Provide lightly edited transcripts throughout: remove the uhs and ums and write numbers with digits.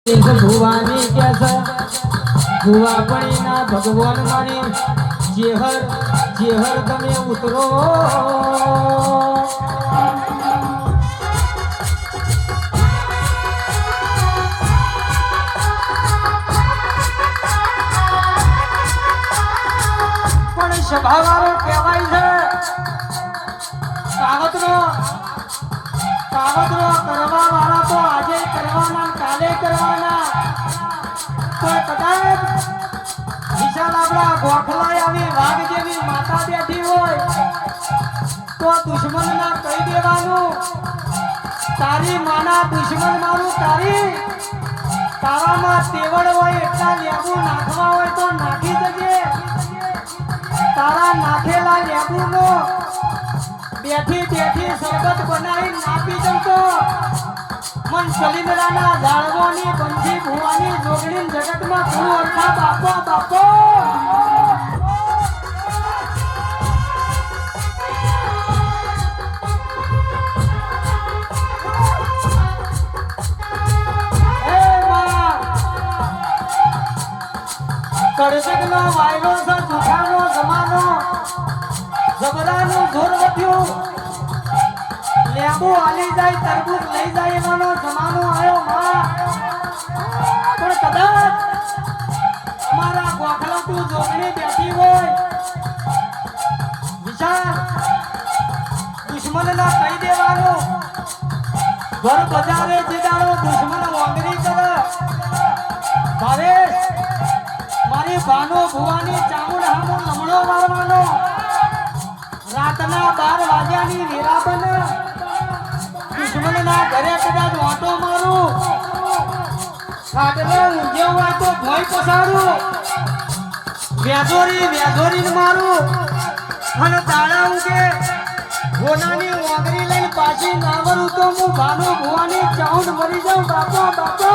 ભુવાની કે છે ભુવાપણી ના ભગવાન મારી જેહર જેહર તમે ઉતરો પણ સ્વભાવવાળો કહેવાય છે કાગતરો કરવા વાળા તો આજે કરવાના કાલે કરવાના કોઈ કદાચ વિશાલ આપણા ગોખલાય આવી વાઘ જેવી માતા બેઠી હોય તો દુશ્મનના કહી દેવાનું તારી માના દુશ્મન મારું તારામાં તેવડ હોય એટલા લેબુ નાખવા હોય તો નાખી દેજે તારા નાખેલા લેબુનો બેઠી શરબત બનાવી નાપી દઉં તો મન સલીમરાના ઝાડવાની બંધી ભુવાની જોગણી જગતમાં તું અર્થા બાપો કડસકનો વાયરો છે જુઠાનો જમાનો જબરાનું જોર વધ્યું લેબુ હાલી જાય તરબૂચ લઈ જાય એવાનો જમાનો આવ્યો માં પણ કદાચ અમારા ગોખલા તું જોગણી બેઠી હોય વિચાર દુશ્મનના કહી દેવાનું ઘર બજારે જીદાડો દુશ્મન વાંગરી કરે ભાવેશ મારી ભાનો ભુવાની ચામુંડ હામો લમણો મારવાનો રાતના 12 વાગ્યાની વેરા બને દુશ્મનના ઘરે કદાચ વાંટો મારું ખાટલો ઊંઘ્યો હોય તો ભોય પસાડું વેધોરી મારું અને તાળા ઊંઘે ગોનાની વાંગરી લઈને પાછી ના વરું તો હું ભાનો ભુવાની ચાઉંડ મરી જાઉં બાપો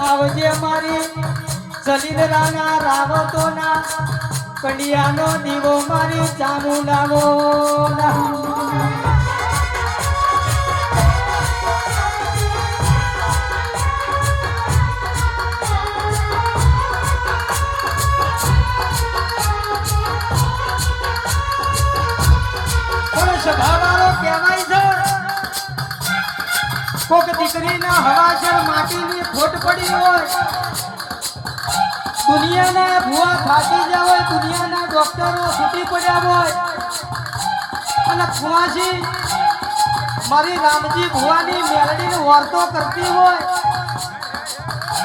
આવજે મારી સલીલરાના રાવતોના કંડિયાનો દીવો મારી ચામુંડાનો પણ સ્વભાવવાળો કહેવાય છે કોક દીકરીના હવાસર માટીની ખોટ પડી હોય દુનિયાના ભુવા થાકી ગયા હોય દુનિયાના ડોક્ટરો છૂટી પડ્યા હોય અને કુવાસી મારી રામજી ભુવાની મેલડીને વર્તો કરતી હોય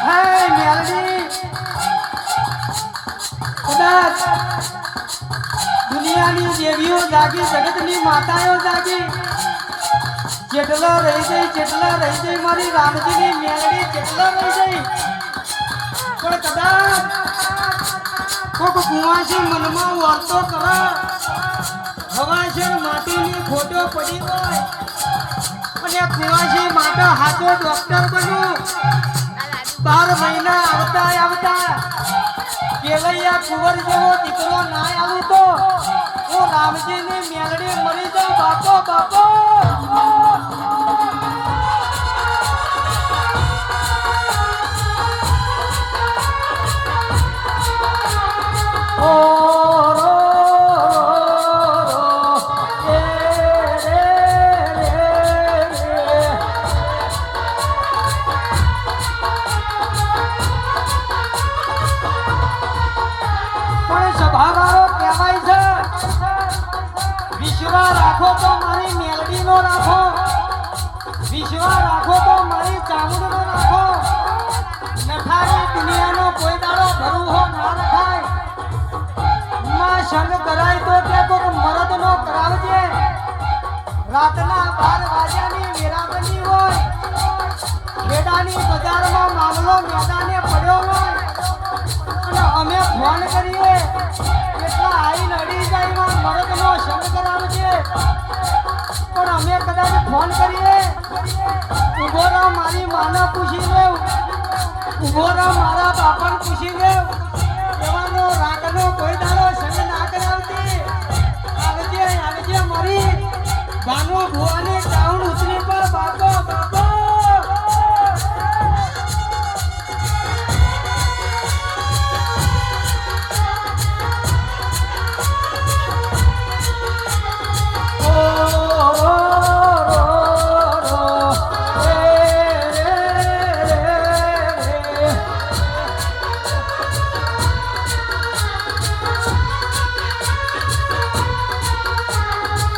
હે મેલડી કદાચ દુનિયાની દેવીઓ જાગી જગતની માતાઓ જાગી જેટલો રહી જઈ મારી રામજીની મેલડી જેટલો રહી જઈ પણ કદાચ કોક કુવાસી મનમાં વર્તો કરે હવાસર માટીની ખોટો પડી હોય અને કુવાસી માટે હાથો ડોક્ટર બન્યું 12 મહિના આવતા કેવૈયા કુંવર જેવો દીકરો ના આવ્યું તો હું રામજીની મેલડી મરી જાઉં બાપો રાખો તો મારી મેલડીનો રાખો વિશ્વાસ રાખો તો મારી ચામુંડનો રાખો નઠારી દુનિયાનો કોઈ દાડો ભરું હો ના રખાય સંગ કરાય તો કે કોક મરદનો કરાવજે. રાતના 12 વાગ્યાની વેરાબની હોય, ખેડાની બજારમાં મામલો મેદાને પડ્યો હોય અને અમે ફોન કરીએ એટલા આઈ લડી જાય મરદનો સંગ કરાવજે. પણ અમે કદાચ ફોન કરીએ ઉભો રહો મારી માને પૂછી લેવ, ઉભો રહો મારા બાપાને પૂછી લેવ, એવાનો રાતનો કોઈ દાડો સંગ ના કરાવતી. આવજે આવજે મારી ભાનુ ભુવાની ટાઉન ઉતરી પર બાપો બાપો.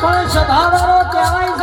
પણ સધાવાળો કહેવાય